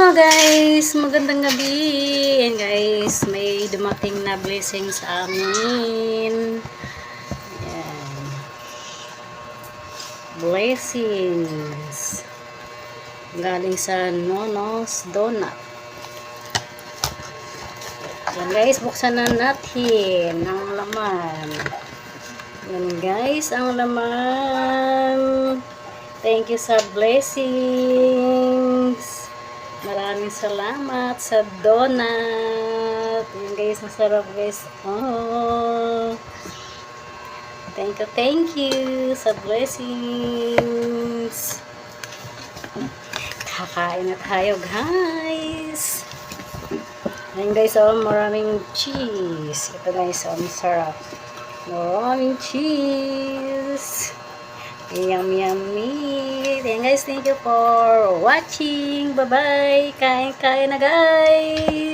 Guys, magandang gabi. And guys, may dumating na blessing sa amin. Ayan. Blessings. Galing sa Nonos Donut. Ayan guys, buksan na natin ang laman. Ayan guys, ang laman. Thank you sa blessings. Maraming salamat sa donut. Ayan guys, masarap guys. Oh. Thank you sa blessings. Kakain na tayo guys. Ayan guys, oh, maraming cheese. Ito guys, oh, masarap. Maraming cheese. Yummy. Ayan guys, thank you for watching. Bye bye. Kain na guys.